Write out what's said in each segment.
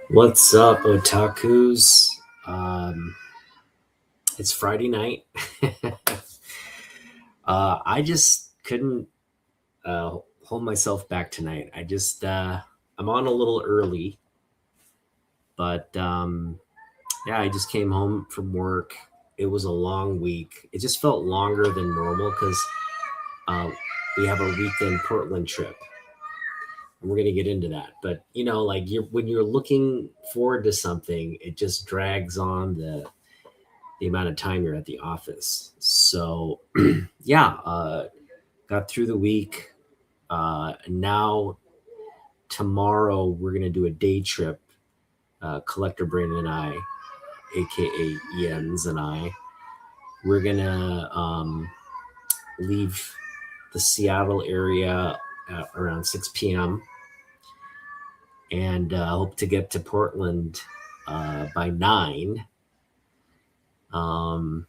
What's up, Otakus? Um, it's Friday night. I just couldn't hold myself back tonight. I'm on a little early, but yeah, I just came home from work. It was a long week. It just felt longer than normal because uh, we have a weekend Portland trip. And we're gonna get into that, but like when you're looking forward to something, it just drags on the amount of time you're at the office. So yeah, got through the week. Now tomorrow we're gonna do a day trip. Collector Brandon and I, aka Jens and I, we're gonna leave the Seattle area at around 6 p.m. and hope to get to Portland by 9. Um,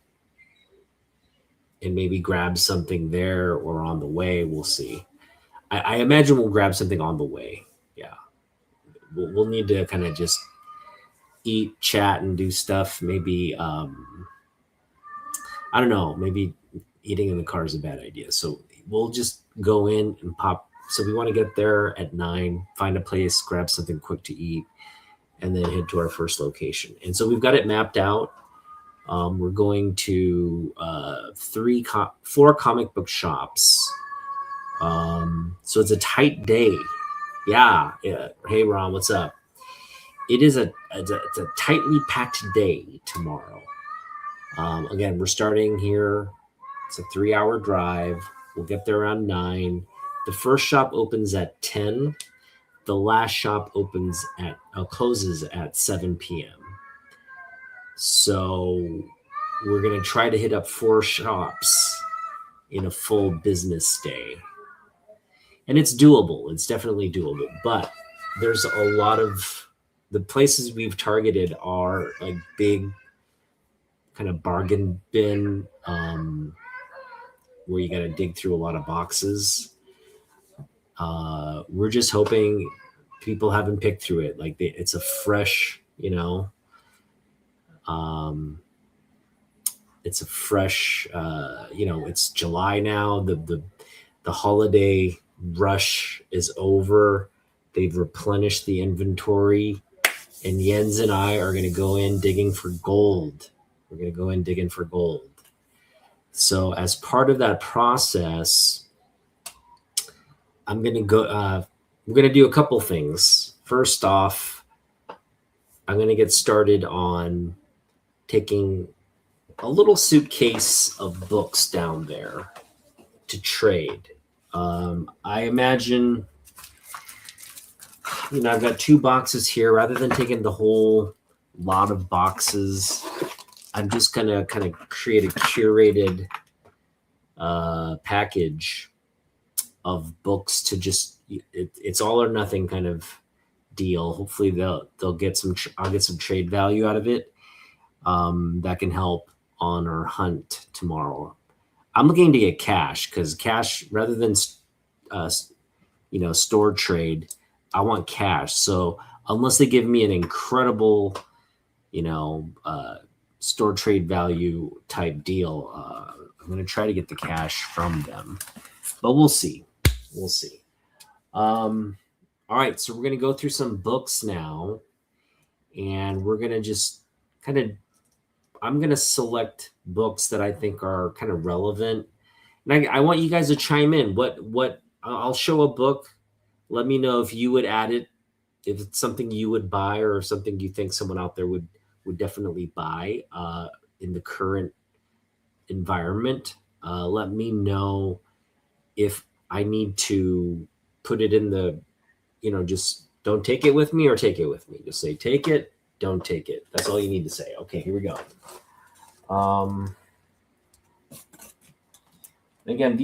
and maybe grab something there or on the way. We'll see. I imagine we'll grab something on the way. Yeah, we'll need to kind of just eat, chat, and do stuff. Maybe I don't know. Maybe eating in the car is a bad idea. So we'll just go in and pop. So we want to get there at 9, find a place, grab something quick to eat, and then head to our first location. And so we've got it mapped out. We're going to four comic book shops. So it's a tight day. Yeah. Hey, Ron, what's up? It is it's a tightly packed day tomorrow. Again, we're starting here. It's a 3-hour drive. We'll get there around 9. The first shop opens at 10. The last shop closes at 7 p.m. So we're gonna try to hit up 4 shops in a full business day, and it's doable. It's definitely doable, but there's a lot of the places we've targeted are like big kind of bargain bin where you got to dig through a lot of boxes. We're just hoping people haven't picked through it. Like it's a fresh, it's a fresh, it's July now. The holiday rush is over. They've replenished the inventory, and Jens and I are going to go in digging for gold. We're going to go in digging for gold. So as part of that process, I'm going to go. We're going to do a couple things. First off, I'm going to get started on taking a little suitcase of books down there to trade. I imagine, I've got 2 boxes here. Rather than taking the whole lot of boxes, I'm just going to kind of create a curated package of books to just, it's all or nothing kind of deal. Hopefully they'll get I'll get some trade value out of it. That can help on our hunt tomorrow. I'm looking to get cash because cash, rather than store trade, I want cash. So unless they give me an incredible, store trade value type deal, I'm going to try to get the cash from them. But we'll see. We'll see. All right, so we're going to go through some books now, and we're going to just kind of, I'm going to select books that I think are kind of relevant. And I want you guys to chime in. I'll show a book. Let me know if you would add it, if it's something you would buy or something you think someone out there would definitely buy in the current environment. Let me know if I need to put it in the, just don't take it with me or take it with me. Just say take it, don't take it. That's all you need to say. Okay, here we go. Again,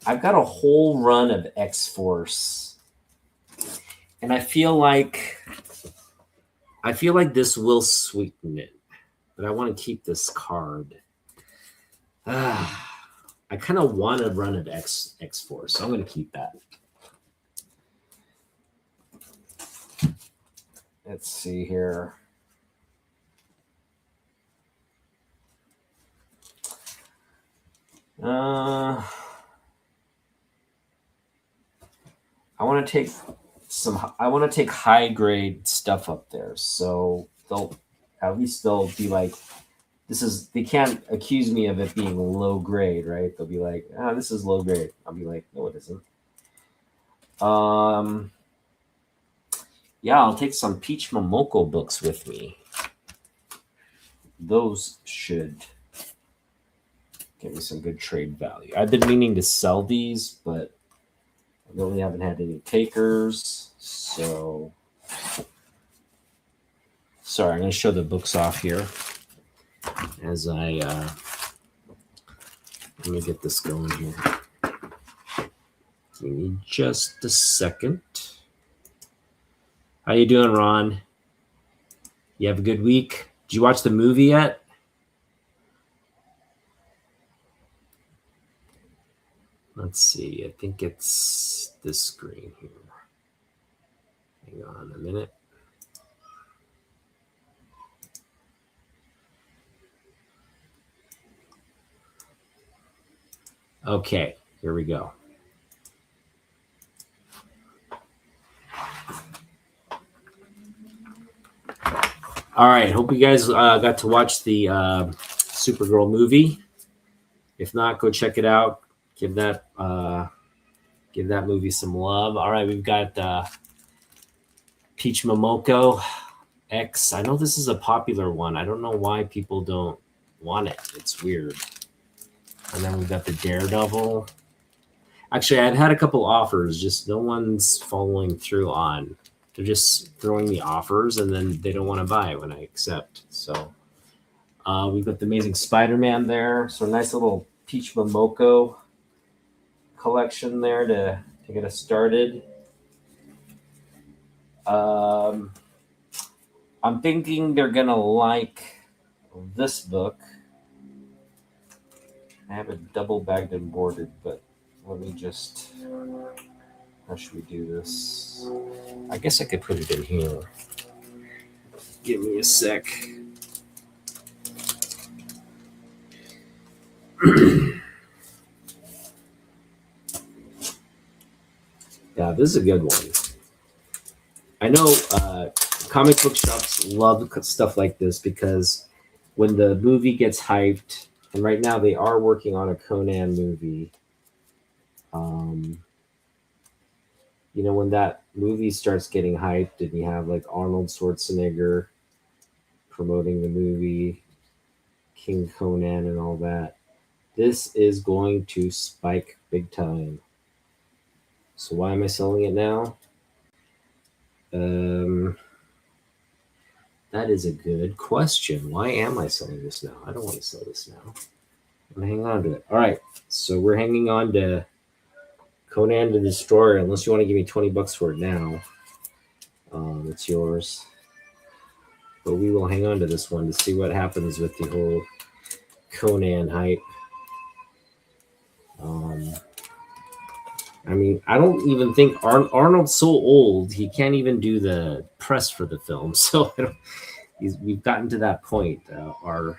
I've got a whole run of X-Force, and I feel like this will sweeten it, but I want to keep this card. I kind of want a run of X-Force, so I'm going to keep that. Let's see here. I want to take I want to take high grade stuff up there, so they'll be like, they can't accuse me of it being low grade, right? They'll be like, this is low grade. I'll be like, no, it isn't. Yeah, I'll take some Peach Momoko books with me. Those should give me some good trade value. I've been meaning to sell these, but I really haven't had any takers. So, sorry, I'm going to show the books off here as let me get this going here. Give me just a second. How you doing, Ron? You have a good week? Did you watch the movie yet? Let's see. I think it's this screen here. Hang on a minute. Okay, here we go. All right, hope you guys got to watch the Supergirl movie. If not, go check it out. Give that movie some love. All right, we've got Peach Momoko X. I know this is a popular one. I don't know why people don't want it. It's weird. And then we've got the Daredevil. Actually, I've had a couple offers, just no one's following through on. They're just throwing me offers, and then they don't want to buy it when I accept. So we've got the Amazing Spider-Man there. So a nice little Peach Momoko collection there to get us started. I'm thinking they're going to like this book. I have it double bagged and boarded, but let me just... How should we do this? I guess I could put it in here. Give me a sec. Yeah, this is a good one. I know comic book shops love stuff like this because when the movie gets hyped, and right now they are working on a Conan movie, when that movie starts getting hyped and you have like Arnold Schwarzenegger promoting the movie, King Conan and all that, this is going to spike big time. So why am I selling it now? That is a good question. Why am I selling this now? I don't want to sell this now. I'm going to hang on to it. All right. So we're hanging on to Conan the Destroyer, unless you want to give me $20 for it now. It's yours. But we will hang on to this one to see what happens with the whole Conan hype. I mean, I don't even think Arnold's so old, he can't even do the press for the film. So we've gotten to that point. Our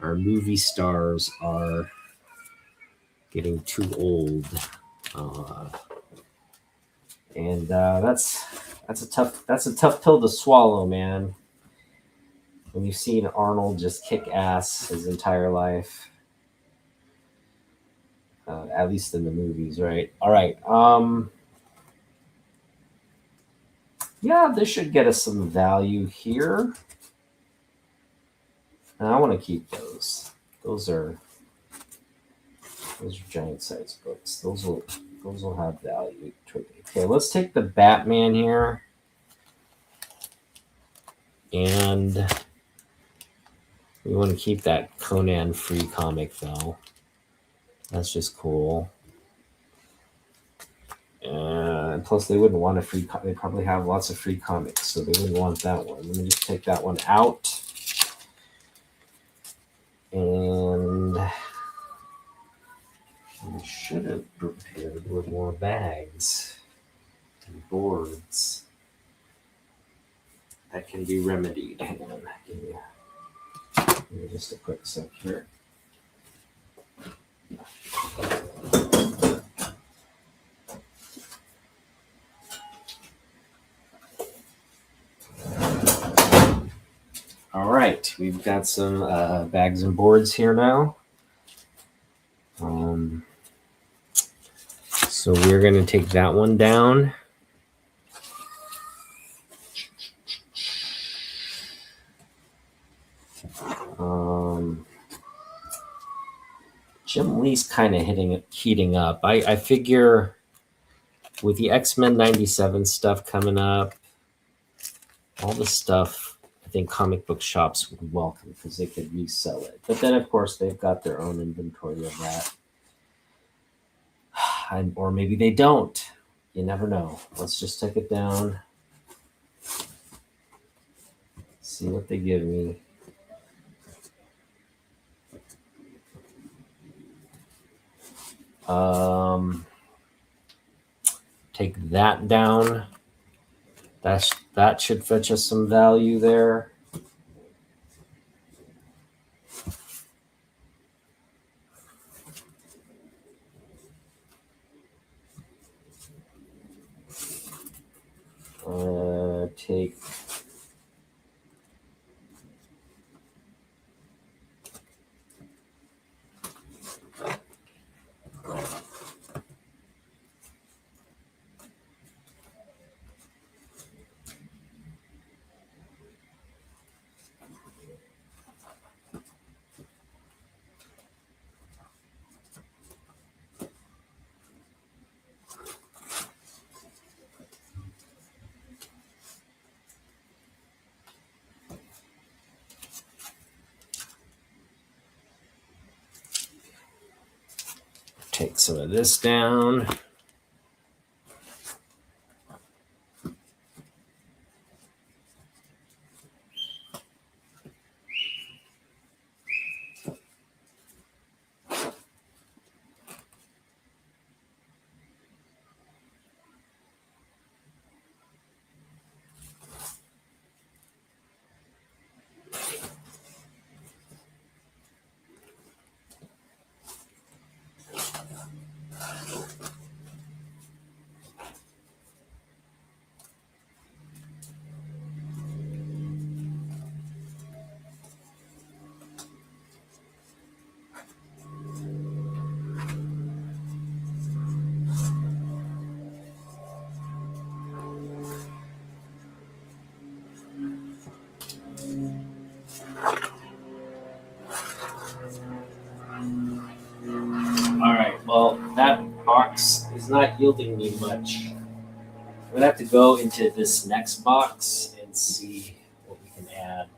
movie stars are getting too old. And that's a tough pill to swallow, man. When you've seen Arnold just kick ass his entire life. At least in the movies, right? All right. Yeah, this should get us some value here. And I want to keep those. Those are giant size books. Those will have value. Okay, let's take the Batman here. And we want to keep that Conan free comic though. That's just cool. And plus, they wouldn't want a free. They probably have lots of free comics, so they wouldn't want that one. Let me just take that one out. And we should have prepared with more bags and boards. that can be remedied. Hang on, give me just a quick sec here. All right, we've got some bags and boards here now. So we're going to take that one down. Jim Lee's kind of heating up. I figure with the X-Men 97 stuff coming up, all the stuff I think comic book shops would welcome because they could resell it. But then, of course, they've got their own inventory of that. Or maybe they don't. You never know. Let's just take it down. See what they give me. Take that down. That should fetch us some value there. Take some of this down. All right, well, that box is not yielding me much. I'm gonna have to go into this next box and see what we can add.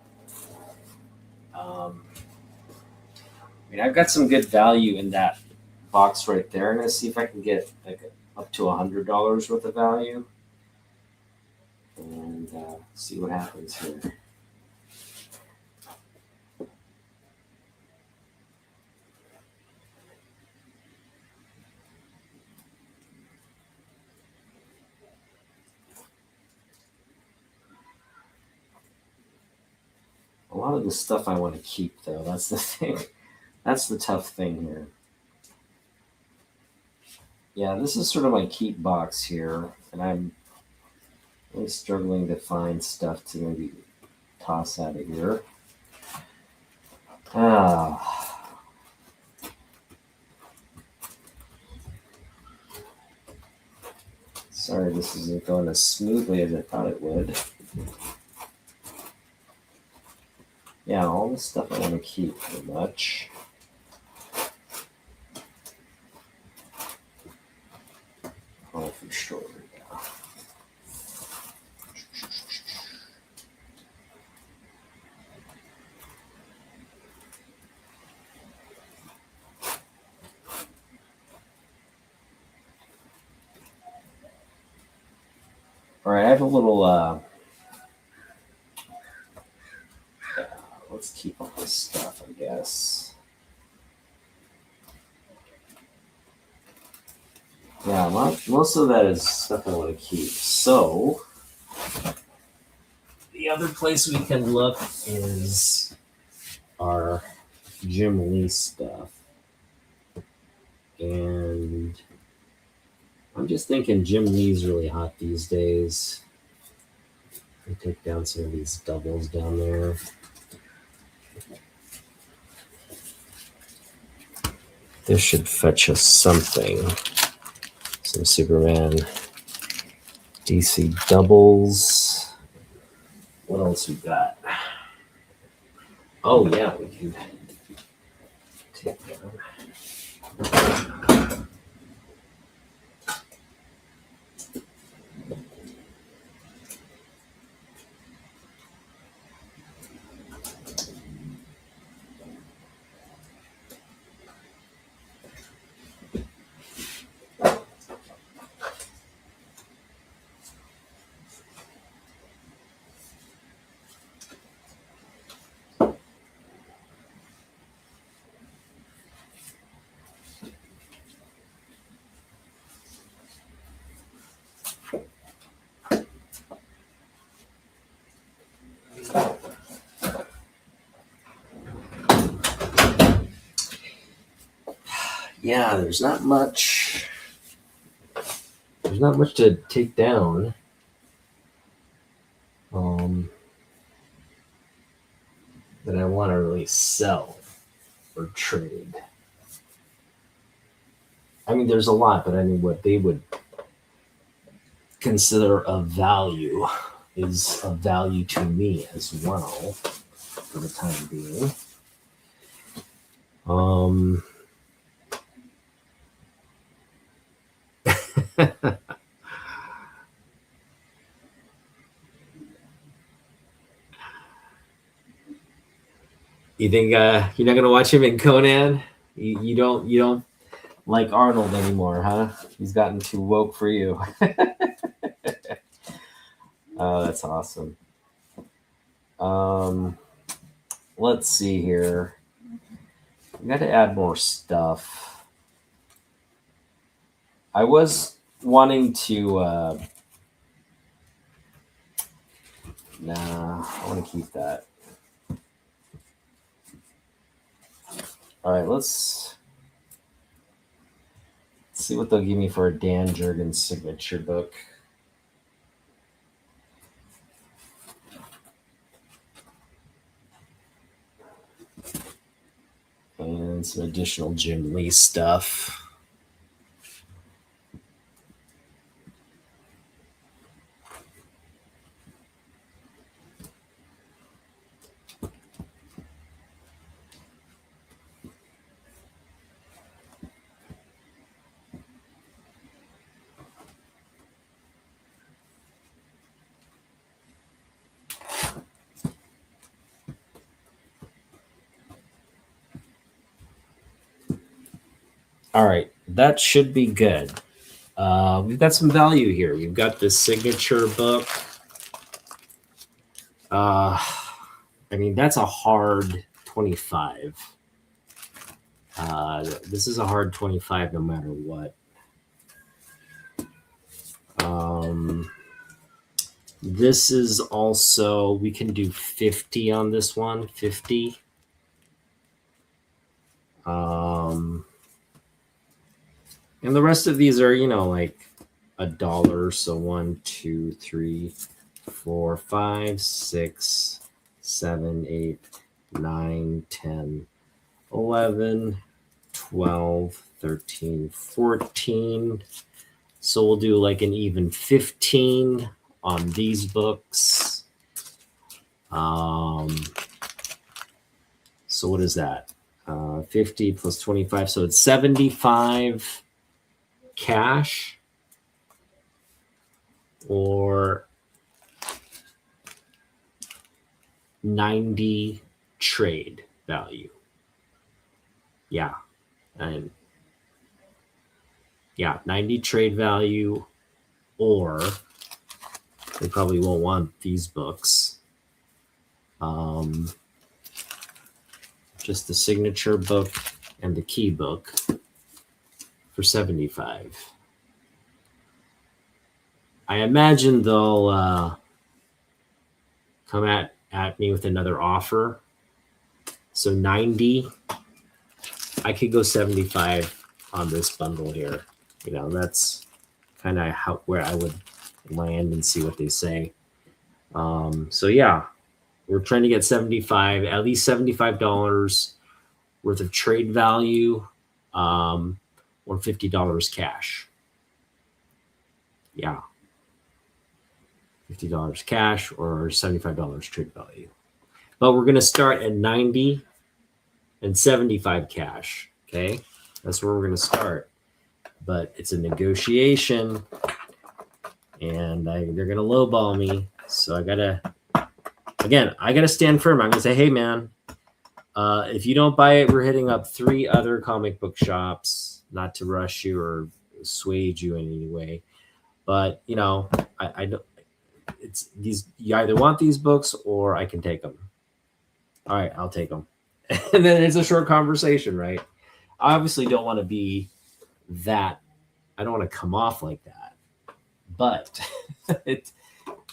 I've got some good value in that box right there. I'm gonna see if I can get like up to $100 worth of value, and see what happens here. A lot of the stuff I want to keep, though. That's the thing. That's the tough thing here. Yeah, this is sort of my keep box here, and I'm really struggling to find stuff to maybe toss out of here. Sorry, this isn't going as smoothly as I thought it would. Yeah, all the stuff I want to keep, pretty much. Oh, for sure. Yeah. All right, I have a little. Let's keep all this stuff, I guess. Yeah, most of that is stuff I want to keep. So The other place we can look is our Jim Lee stuff. And I'm just thinking Jim Lee's really hot these days. We take down some of these doubles down there. This should fetch us something. Some Superman DC doubles. What else we got? Oh yeah, we can take down. Yeah, there's not much. There's not much to take down. That I want to really sell or trade. I mean, there's a lot, but I mean, what they would consider of value is of value to me as well for the time being. You think you're not gonna watch him in Conan? You don't like Arnold anymore, huh? He's gotten too woke for you. Oh, that's awesome. Let's see here. We got to add more stuff. I was wanting to. Nah, I want to keep that. All right, let's see what they'll give me for a Dan Jurgens signature book. And some additional Jim Lee stuff. All right, that should be good. We've got some value here. We've got this signature book. I mean, that's a hard 25. This is a hard 25 no matter what. This is also, we can do 50 on this one, 50. And the rest of these are, like $1. So 1, 2, 3, 4, 5, 6, 7, 8, 9, 10, 11, 12, 13, 14. So we'll do like an even 15 on these books. So what is that? 50 plus 25. So it's 75 cash or 90 trade value. Yeah. And 90 trade value, or they probably won't want these books. Just the signature book and the key book for 75. I imagine they'll come at me with another offer. So 90. I could go 75 on this bundle here. You know, that's kind of where I would land and see what they say. So yeah, we're trying to get 75, at least $75 worth of trade value, or $50 cash. Yeah. $50 cash or $75 trade value. But we're going to start at 90 and 75 cash. Okay. That's where we're going to start. But it's a negotiation and they're going to lowball me. So I got to stand firm. I'm going to say, hey, man, if you don't buy it, we're hitting up 3 other comic book shops, not to rush you or sway you in any way. But, you know, I don't. It's these. You either want these books or I can take them. All right, I'll take them. And then it's a short conversation, right? I obviously don't want to be that. I don't want to come off like that. But that's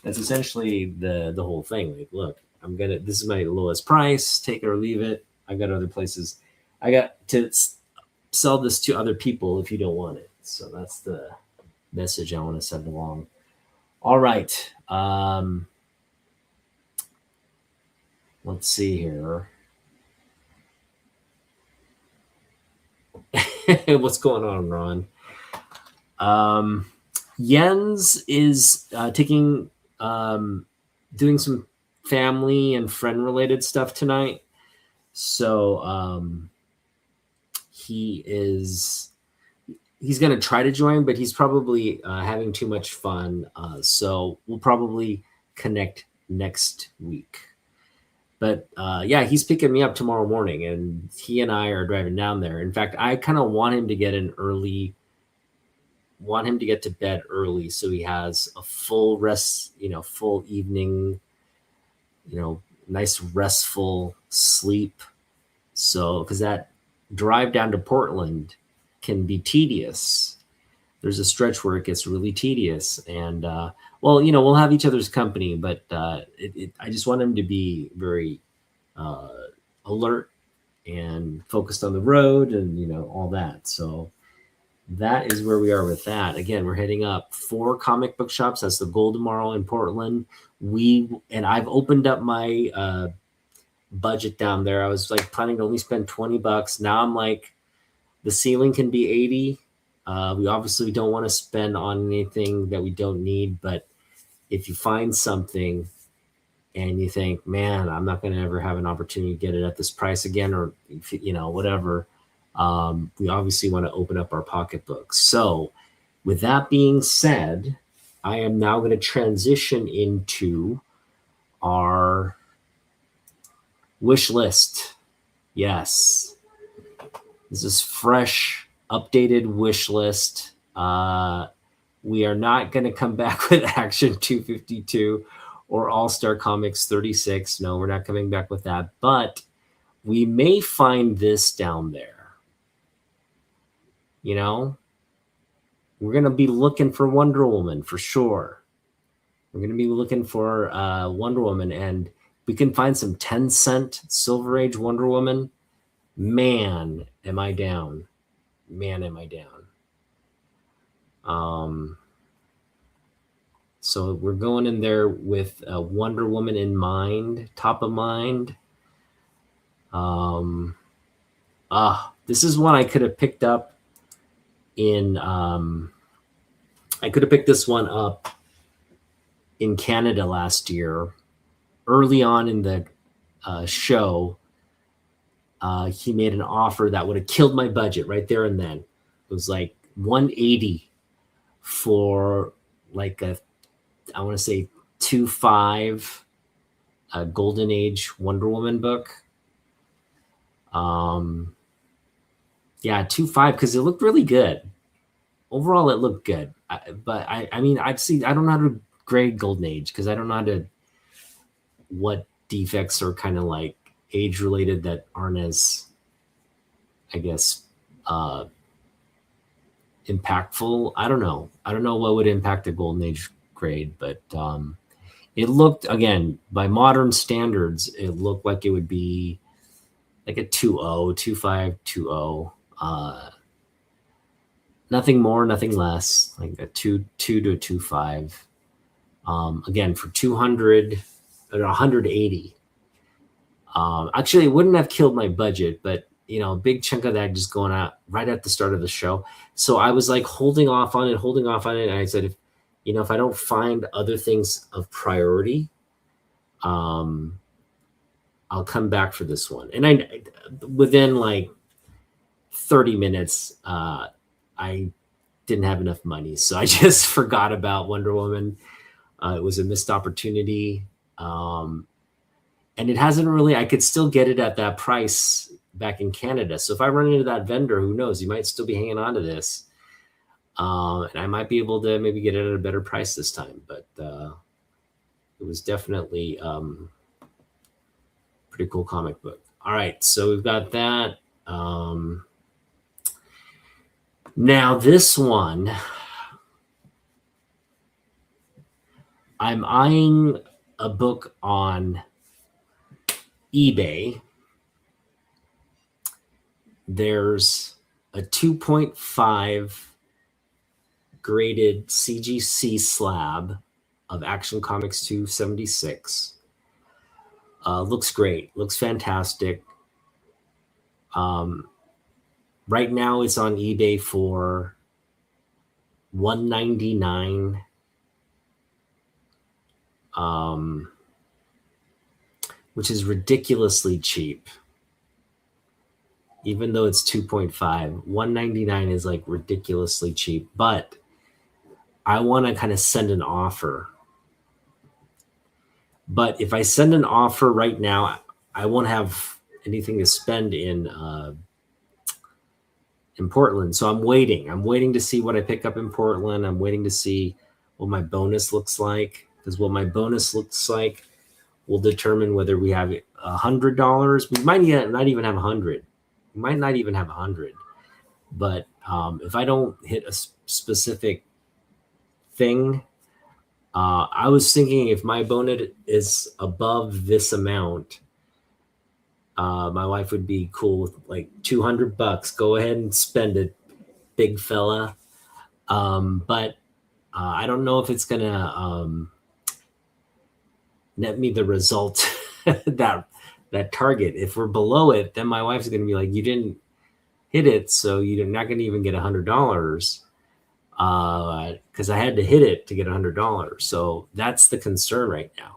essentially the whole thing. Like, look, this is my lowest price. Take it or leave it. I got other places. I got to sell this to other people if you don't want it. So that's the message I want to send along. All right. Let's see here. What's going on, Ron? Jens is doing some family and friend related stuff tonight. So he's going to try to join, but he's probably having too much fun. So we'll probably connect next week. But yeah, he's picking me up tomorrow morning, and he and I are driving down there. In fact, I kind of want him to get to bed early so he has a full rest, full evening, nice restful sleep. So, because that drive down to Portland can be tedious. There's a stretch where it gets really tedious, and we'll have each other's company, but I just want him to be very alert and focused on the road and all that. So that is where we are with that. Again, we're heading up 4 comic book shops. That's the goal tomorrow in Portland. I've opened up my budget down there. I was like planning to only spend $20. Now I'm like, the ceiling can be 80. We obviously don't want to spend on anything that we don't need, but if you find something and you think, man, I'm not going to ever have an opportunity to get it at this price again, or whatever, we obviously want to open up our pocketbooks. So with that being said, I am now going to transition into our wish list. Yes, this is fresh, updated wish list. We are not going to come back with Action 252 or All-Star Comics 36. No, we're not coming back with that. But we may find this down there. We're going to be looking for Wonder Woman for sure. We're going to be looking for Wonder Woman, and we can find some 10-cent Silver Age Wonder Woman. Man, am I down. So we're going in there with Wonder Woman in mind, top of mind. This is one I could have picked up I could have picked this one up in Canada last year. Early on in the show, he made an offer that would have killed my budget right there and then. It was like $180 for like I want to say 2.5 Golden Age Wonder Woman book. Yeah, 2.5 because it looked really good. Overall, it looked good. But I don't know how to grade Golden Age because I don't know what defects are kind of like age related that aren't as, I guess, impactful. I don't know what would impact a Golden Age grade, but It looked, again, by modern standards, it looked like it would be like a 2.0, 2.5, 2.0. Nothing more, nothing less, like a 2 to a 2.5. Again, for 200 or 180. Actually, it wouldn't have killed my budget, but a big chunk of that just going out right at the start of the show. So I was like holding off on it. And I said, if I don't find other things of priority, I'll come back for this one. And within like 30 minutes, I didn't have enough money. So I just forgot about Wonder Woman. It was a missed opportunity. And it hasn't really, I could still get it at that price back in Canada. So if I run into that vendor, who knows, you might still be hanging on to this. And I might be able to maybe get it at a better price this time. But it was definitely pretty cool comic book. All right, so we've got that. Now this one, I'm eyeing a book on eBay. There's a 2.5 graded CGC slab of Action Comics 276. Looks great. Looks fantastic. Right now it's on eBay for $199. Which is ridiculously cheap. Even though it's 2.5, $199 is like ridiculously cheap. But I want to kind of send an offer. But if I send an offer right now, I won't have anything to spend in Portland. So I'm waiting. I'm waiting to see what I pick up in Portland. I'm waiting to see what my bonus looks like. Because what my bonus looks like will determine whether we have $100. We might not even have 100. We might not even have 100. But if I don't hit a specific thing, I was thinking if my bonus is above this amount, my wife would be cool with like $200. Go ahead and spend it, big fella. But I don't know if it's gonna net me the result that target. If we're below it, then my wife's gonna be like, you didn't hit it, so you're not gonna even get $100. Because I had to hit it to get $100. So that's the concern right now.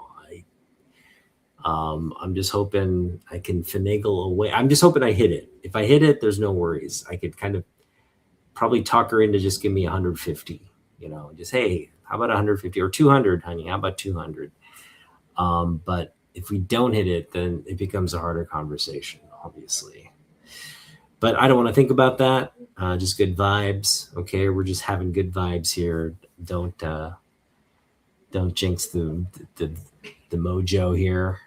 I'm just hoping I can finagle away. I'm just hoping I hit it. If I hit it, there's no worries. I could kind of probably talk her into just give me 150. Just, hey, how about 150 or 200, honey? How about 200? But if we don't hit it, then it becomes a harder conversation, obviously. But I don't want to think about that. Just good vibes. Okay, we're just having good vibes here. Don't jinx the mojo here.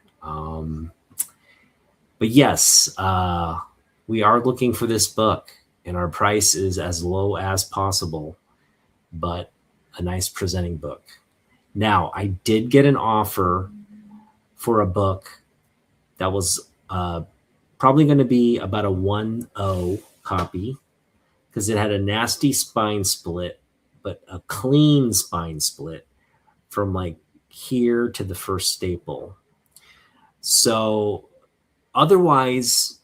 But yes, we are looking for this book, and our price is as low as possible, but a nice presenting book. Now, I did get an offer for a book that was probably going to be about a 1.0 copy because it had a nasty spine split, but a clean spine split from like here to the first staple. So otherwise,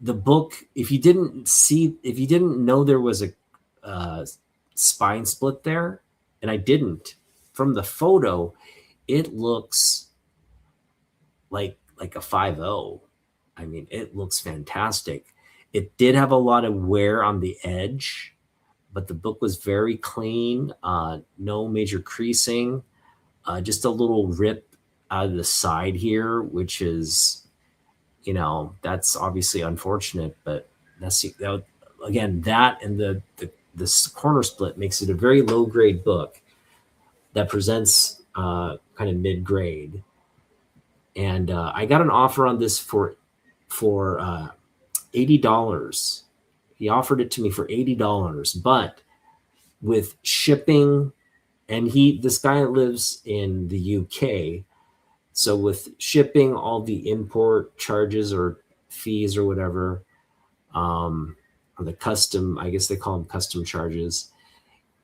the book, if you didn't know there was a spine split there, and I didn't, from the photo, it looks like a 5.0. I mean, it looks fantastic. It did have a lot of wear on the edge, but the book was very clean. No major creasing, just a little rip out of the side here, which is, that's obviously unfortunate, but again, that and the corner split makes it a very low grade book that presents kind of mid grade. And I got an offer on this for $80. He offered it to me for $80, but with shipping and this guy lives in the UK. So with shipping, all the import charges or fees or whatever, or the custom, I guess they call them custom charges,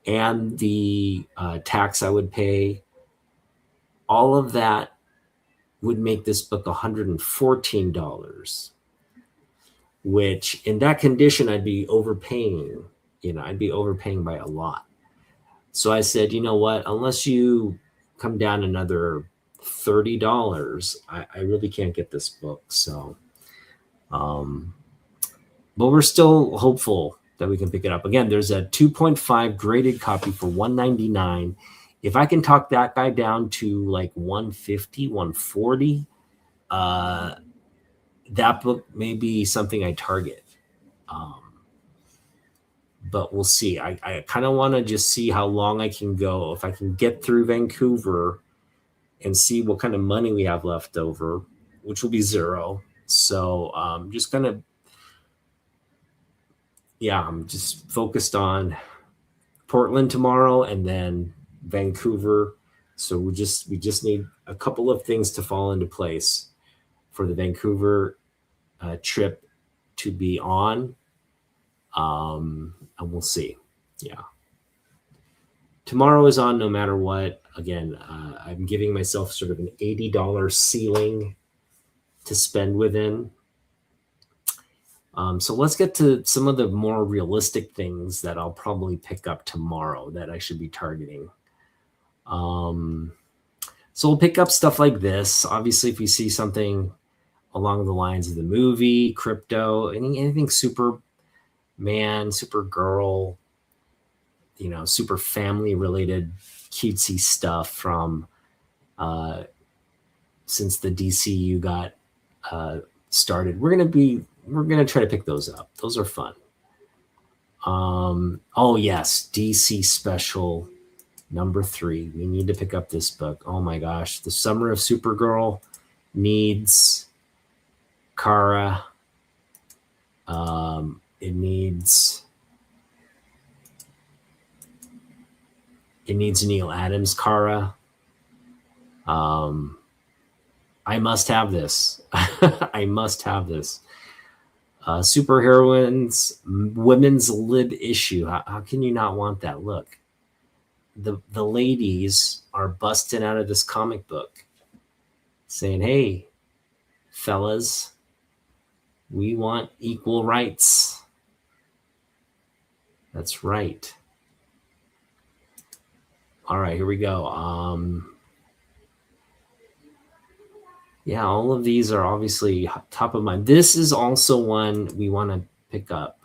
and the tax I would pay, all of that would make this book $114, which in that condition, I'd be overpaying. I'd be overpaying by a lot. So I said, you know what, unless you come down another $30, I really can't get this book. So, but we're still hopeful that we can pick it up. Again, there's a 2.5 graded copy for $199. If I can talk that guy down to like 150, 140, that book may be something I target. But we'll see. I kind of want to just see how long I can go. If I can get through Vancouver and see what kind of money we have left over, which will be zero. So just kind of, I'm just focused on Portland tomorrow and then Vancouver. So we just need a couple of things to fall into place for the Vancouver trip to be on. And we'll see. Yeah. Tomorrow is on no matter what. Again, I'm giving myself sort of an $80 ceiling to spend within. So let's get to some of the more realistic things that I'll probably pick up tomorrow that I should be targeting. So we'll pick up stuff like this. Obviously, if we see something along the lines of the movie, crypto, anything Superman, Supergirl, super family related cutesy stuff from since the DCU got started, we're gonna try to pick those up. Those are fun. Oh yes, DC Special number 3. We need to pick up this book. Oh my gosh, The Summer of Supergirl needs Kara. It needs Neil Adams Kara. I must have this. I must have this. Superheroines, women's lib issue. How can you not want that? Look, the ladies are busting out of this comic book saying, hey, fellas, we want equal rights. That's right. All right, here we go. Yeah, all of these are obviously top of mind. This is also one we want to pick up.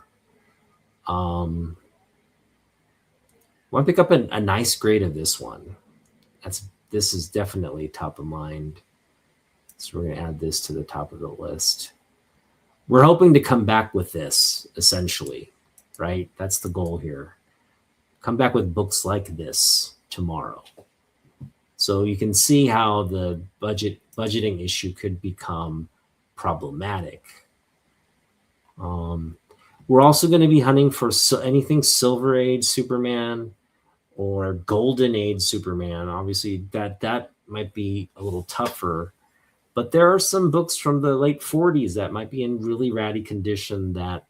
Want to pick up a nice grade of this one. This is definitely top of mind. So we're going to add this to the top of the list. We're hoping to come back with this, essentially, right? That's the goal here. Come back with books like this tomorrow. So you can see how the budgeting issue could become problematic. We're also going to be hunting for anything Silver Age Superman or Golden Age Superman. Obviously, that might be a little tougher. But there are some books from the late 40s that might be in really ratty condition that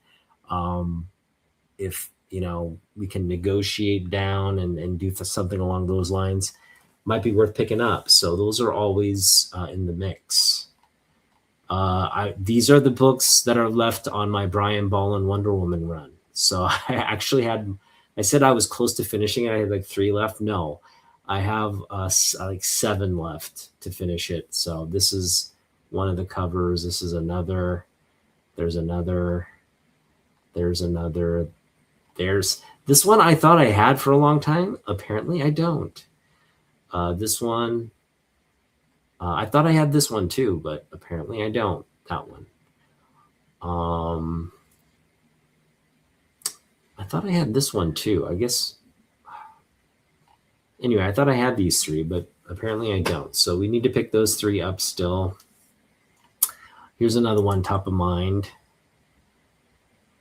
if we can negotiate down and do something along those lines, might be worth picking up. So those are always in the mix. These are the books that are left on my Brian Ball Wonder Woman run. So I said I was close to finishing it. I had like 3 left. No, I have like 7 left to finish it. So this is one of the covers. This is another. There's another. There's another. There's this one I thought I had for a long time. Apparently I don't. This one, I thought I had this one too, but apparently I don't. That one. I thought I had this one too. I guess. Anyway, I thought I had these 3, but apparently I don't. So we need to pick those 3 up still. Here's another one top of mind.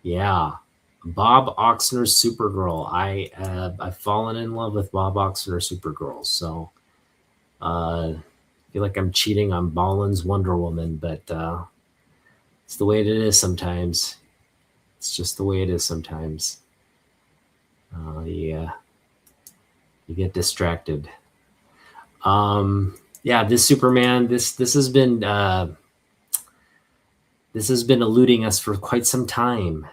Yeah. Bob Oxner's Supergirl. I've fallen in love with Bob Oxner Supergirl. So I feel like I'm cheating on Ballin's Wonder Woman, but it's the way it is sometimes. It's just the way it is sometimes. Yeah, you get distracted. Yeah, this Superman. This has been eluding us for quite some time,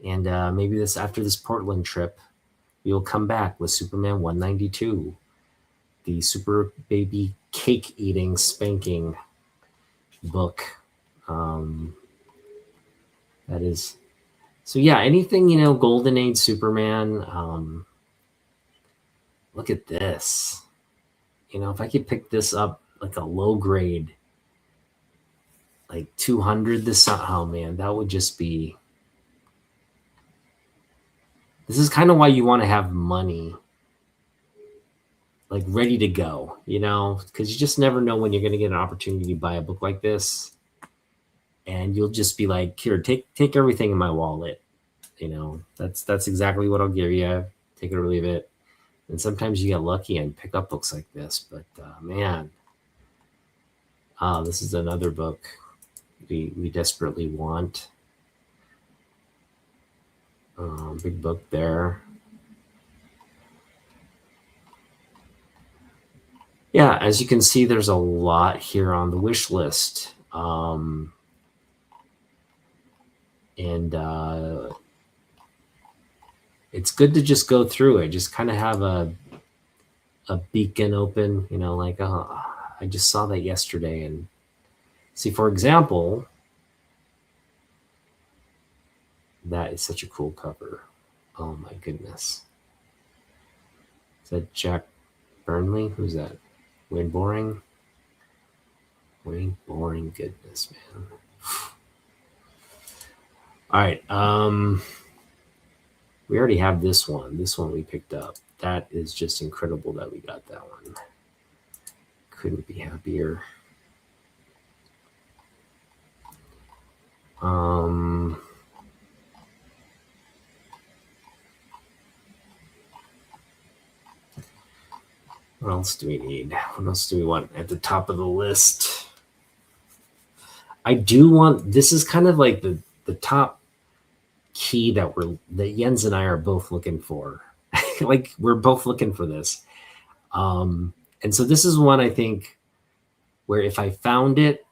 and maybe this after this Portland trip, we will come back with Superman 192, the super baby cake eating spanking book. That is so. Yeah, anything Golden Age Superman. Look at this. If I could pick this up like a low grade, like 200, oh man, that would just be. This is kind of why you want to have money like ready to go, because you just never know when you're going to get an opportunity to buy a book like this, and you'll just be like, here, take everything in my wallet. That's exactly what I'll give you. Take it or leave it. And sometimes you get lucky and pick up books like this, but man, this is another book we desperately want. Big book there. Yeah, as you can see, there's a lot here on the wish list. And it's good to just go through it. Just kind of have a beacon open, like, I just saw that yesterday. And see, for example, that is such a cool cover. Oh my goodness. Is that Jack Burnley? Who's that? Wayne Boring? Wayne Boring, goodness, man. All right. We already have this one. This one we picked up. That is just incredible that we got that one. Couldn't be happier. What else do we need? What else do we want at the top of the list? I do want, this is kind of like the top key that Jens and I are both looking for. Like, we're both looking for this. And so this is one I think where if I found it,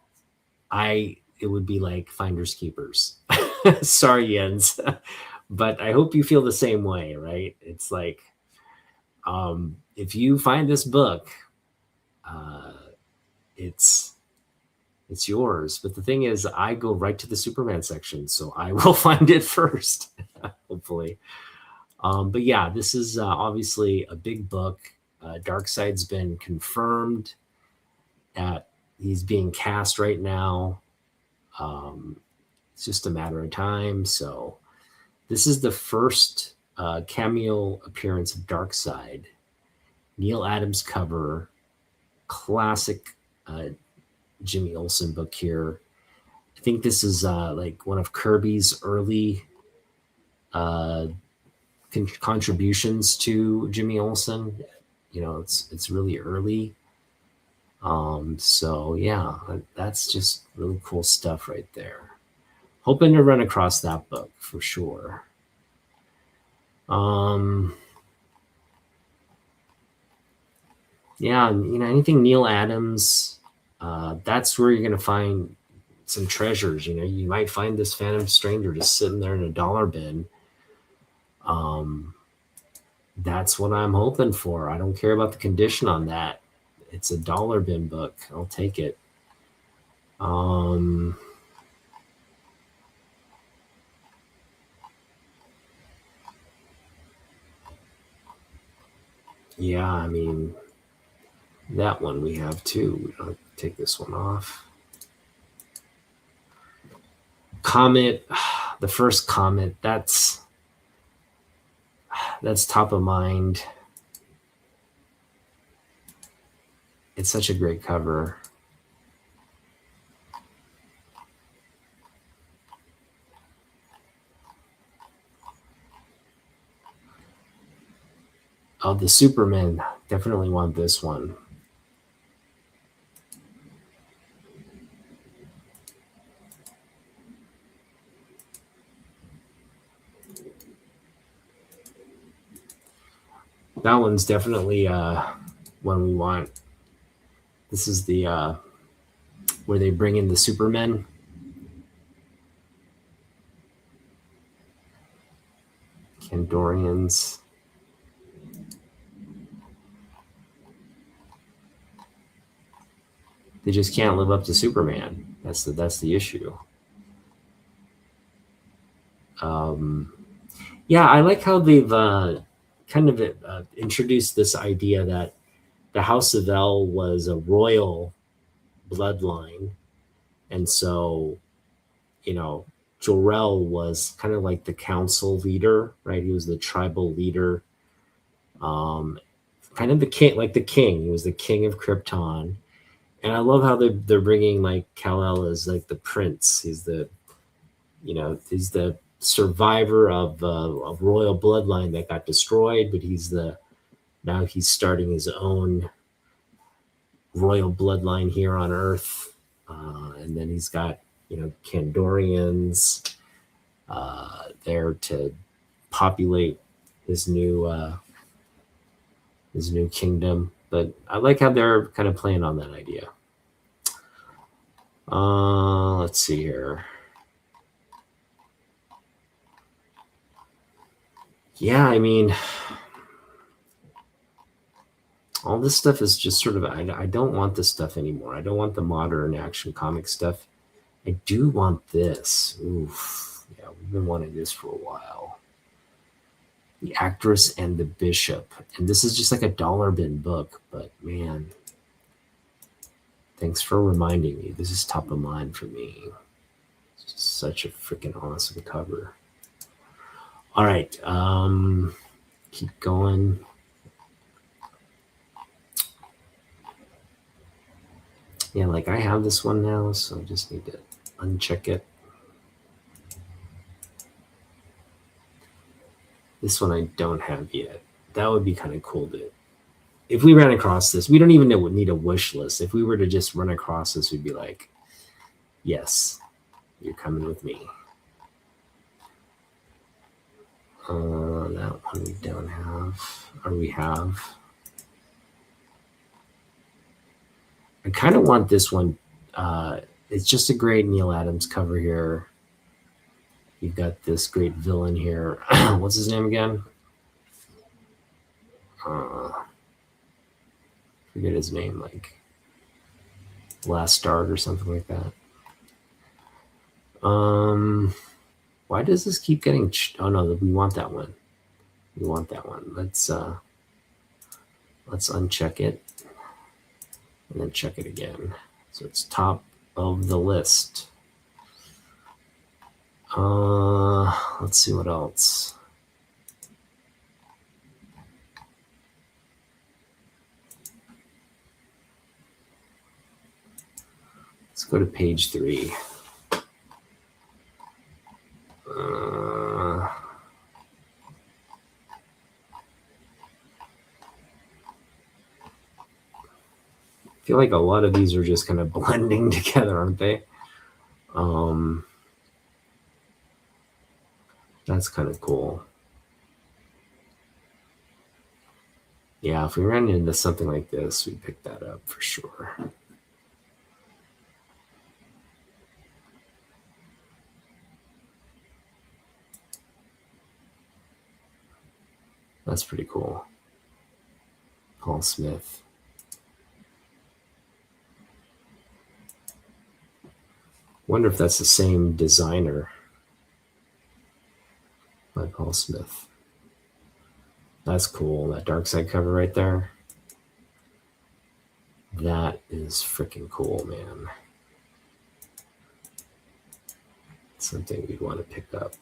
it would be like finders keepers. Sorry, Jens, but I hope you feel the same way, right? It's like, if you find this book, it's yours. But the thing is, I go right to the Superman section, so I will find it first, hopefully. But yeah, this is obviously a big book. Darkseid's been confirmed that he's being cast right now. It's just a matter of time. So this is the first cameo appearance of Darkseid. Neil Adams cover, classic Jimmy Olsen book here. I think this is like one of Kirby's early contributions to Jimmy Olsen. It's really early. So yeah, that's just really cool stuff right there. Hoping to run across that book for sure. Yeah, anything Neil Adams, that's where you're gonna find some treasures. You might find this Phantom Stranger just sitting there in a dollar bin. That's what I'm hoping for. I don't care about the condition on that. It's a dollar bin book. I'll take it. Yeah, I mean, that one we have too. I'll take this one off. Comet, the first Comet, that's top of mind. It's such a great cover. the Superman. Definitely want this one. That one's definitely one we want. This is the where they bring in the Supermen. Kandorians. They just can't live up to Superman. That's the issue. Yeah, I like how they've kind of introduced this idea that the House of L was a royal bloodline, and so you know Jor-El was kind of like the council leader, right? He was the tribal leader, kind of the king, like the king. He was the king of Krypton, and I love how they're bringing like Kal-El as like the prince. He's the he's the survivor of a royal bloodline that got destroyed, but now he's starting his own royal bloodline here on Earth, and then he's got Kandorians there to populate his new kingdom. But I like how they're kind of playing on that idea. Let's see here. Yeah, I mean, all this stuff is just sort of, I don't want this stuff anymore. I don't want the modern action comic stuff. I do want this. Oof. Yeah, we've been wanting this for a while. The Actress and the Bishop. And this is just like a dollar bin book, but man, thanks for reminding me. This is top of mind for me. It's just such a freaking awesome cover. All right. Keep going. Yeah, like I have this one now, so I just need to uncheck it. This one I don't have yet. That would be kind of cool to, if we ran across this, we don't even need a wish list. If we were to just run across this, we'd be like, yes, you're coming with me. That one we don't have, or we have. I kind of want this one. It's just a great Neil Adams cover here. You've got this great villain here. What's his name again? Forget his name, like Last Start or something like that. Why does this keep getting? Oh no, we want that one. We want that one. Let's uncheck it and then check it again. So it's top of the list. Let's see what else. Let's go to page 3. I feel like a lot of these are just kind of blending together, aren't they? That's kind of cool. Yeah, if we ran into something like this, we'd pick that up for sure. That's pretty cool. Paul Smith. Wonder if that's the same designer by Paul Smith. That's cool. That Dark Side cover right there. That is freaking cool, man. Something we'd want to pick up.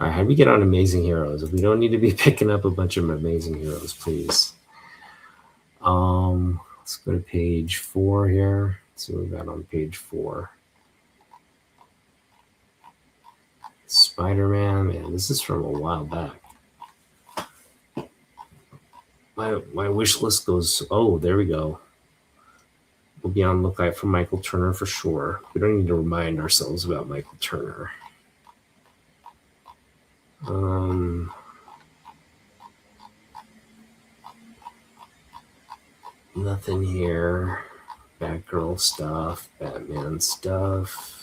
All right, how do we get on Amazing Heroes? We don't need to be picking up a bunch of Amazing Heroes, please. Let's go to page 4 here. Let's see what we got on page 4. Spider-Man, man, this is from a while back. my wish list goes. Oh, there we go. We'll be on the lookout for Michael Turner for sure. We don't need to remind ourselves about Michael Turner. Nothing here. Batgirl stuff, Batman stuff.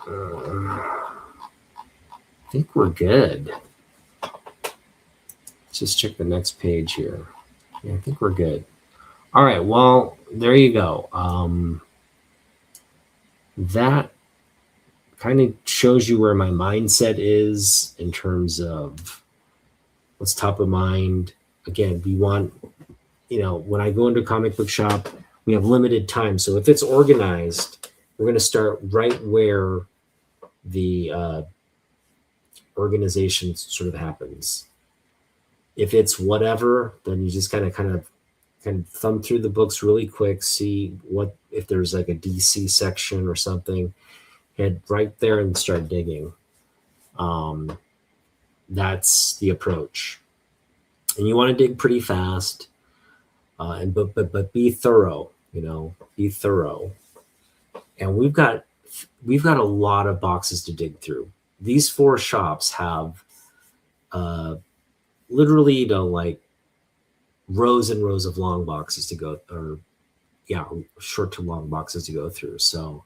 I think we're good. Let's just check the next page here. Yeah, I think we're good. All right. Well, there you go. That kind of shows you where my mindset is in terms of what's top of mind. Again, we want, when I go into a comic book shop, we have limited time. So if it's organized, we're going to start right where the organization sort of happens. If it's whatever, then you just kind of thumb through the books really quick, see what if there's like a DC section or something, head right there and start digging. That's the approach, and you want to dig pretty fast, and but be thorough. Be thorough. And we've got a lot of boxes to dig through. These 4 shops have literally, like rows and rows of long boxes to go, or short to long boxes to go through. So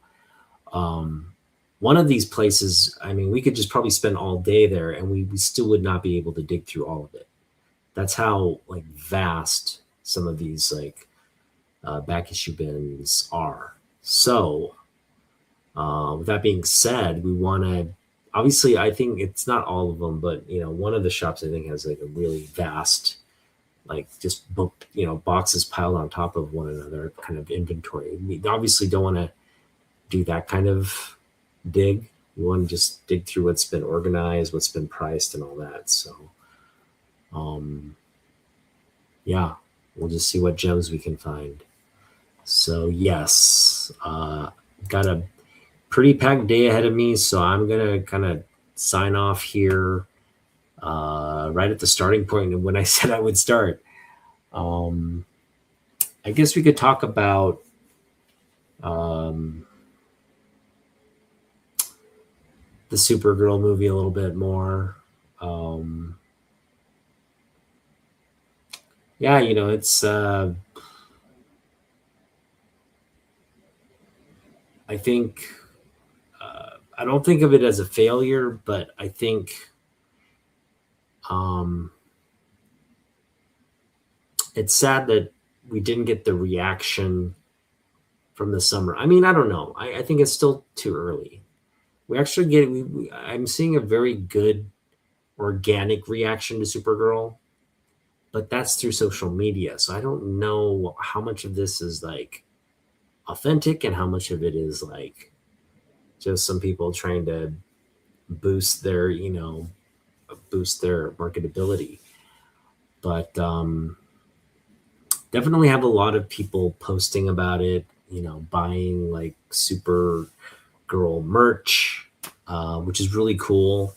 one of these places, I mean, we could just probably spend all day there and we still would not be able to dig through all of it. That's how like vast some of these like back issue bins are. So with that being said, we want to, obviously, I think it's not all of them, but one of the shops I think has like a really vast, like just book, boxes piled on top of one another kind of inventory. We obviously don't want to do that kind of dig. We want to just dig through what's been organized, what's been priced, and all that. So, yeah, we'll just see what gems we can find. So yes, got a pretty packed day ahead of me, so I'm gonna kind of sign off here right at the starting point of when I said I would start. I guess we could talk about the Supergirl movie a little bit more. Yeah, it's I think I don't think of it as a failure, but I think it's sad that we didn't get the reaction from the summer. I mean, I don't know. I think it's still too early. We actually get. I'm seeing a very good organic reaction to Supergirl, but that's through social media. So I don't know how much of this is like authentic and how much of it is like just some people trying to boost their marketability. But definitely have a lot of people posting about it, buying like Supergirl merch, which is really cool.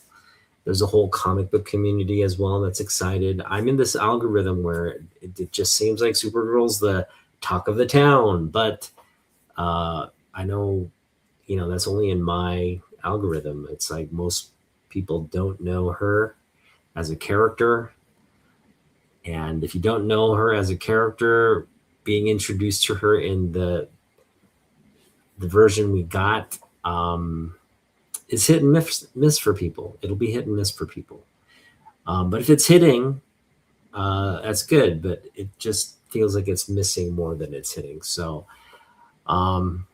There's a whole comic book community as well that's excited. I'm in this algorithm where it just seems like Supergirl's the talk of the town, but I know, that's only in my algorithm. It's like most people don't know her as a character. And if you don't know her as a character, being introduced to her in the version we got is hit and miss for people. It'll be hit and miss for people. But if it's hitting, that's good. But it just feels like it's missing more than it's hitting. So, and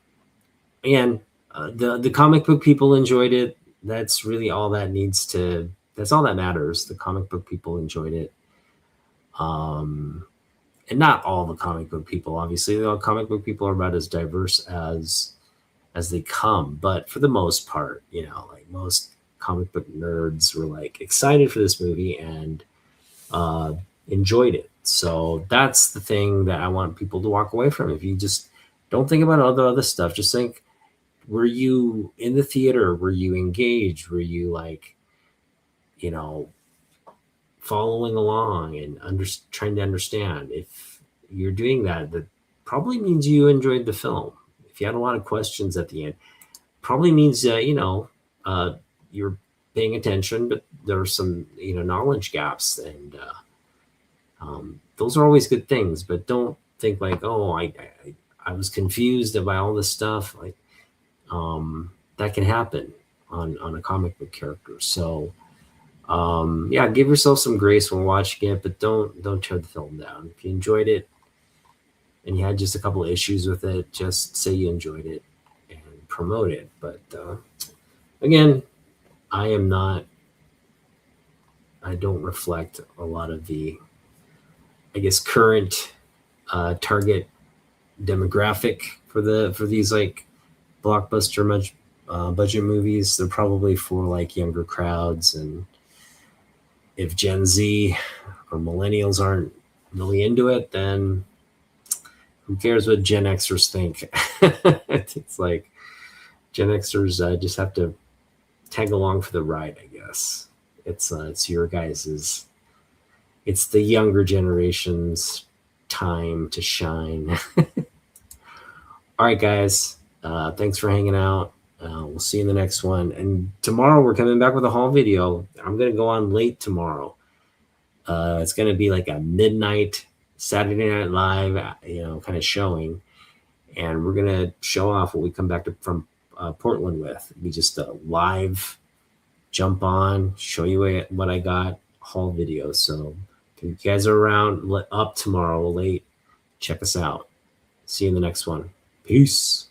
the comic book people enjoyed it. That's really all that needs to. That's all that matters. The comic book people enjoyed it. And not all the comic book people, obviously. The comic book people are about as diverse as they come, but for the most part, like most comic book nerds were like excited for this movie and enjoyed it. So that's the thing that I want people to walk away from. If you just don't think about all the other stuff, just think, were you in the theater? Were you engaged? Were you like, following along and trying to understand. If you're doing that, that probably means you enjoyed the film. If you had a lot of questions at the end, probably means uh, you're paying attention, but there are some knowledge gaps, and those are always good things. But don't think like, oh, I was confused by all this stuff. Like that can happen on a comic book character. So yeah, give yourself some grace when watching it, but don't tear the film down. If you enjoyed it and you had just a couple of issues with it, just say you enjoyed it and promote it. But again, I am not. I don't reflect a lot of the, I guess, current target demographic for these like blockbuster budget movies. They're probably for like younger crowds, and if Gen Z or millennials aren't really into it, then who cares what Gen Xers think? It's like Gen Xers just have to tag along for the ride, I guess. It's your guys's. It's the younger generation's time to shine. All right, guys. Thanks for hanging out. We'll see you in the next one. And tomorrow we're coming back with a haul video. I'm gonna go on late tomorrow. It's gonna be like a midnight Saturday Night Live, kind of showing, and we're gonna show off what we come back from Portland with. We just live jump on, show you what I got, haul video. So if you guys are around up tomorrow late, check us out. See you in the next one. Peace.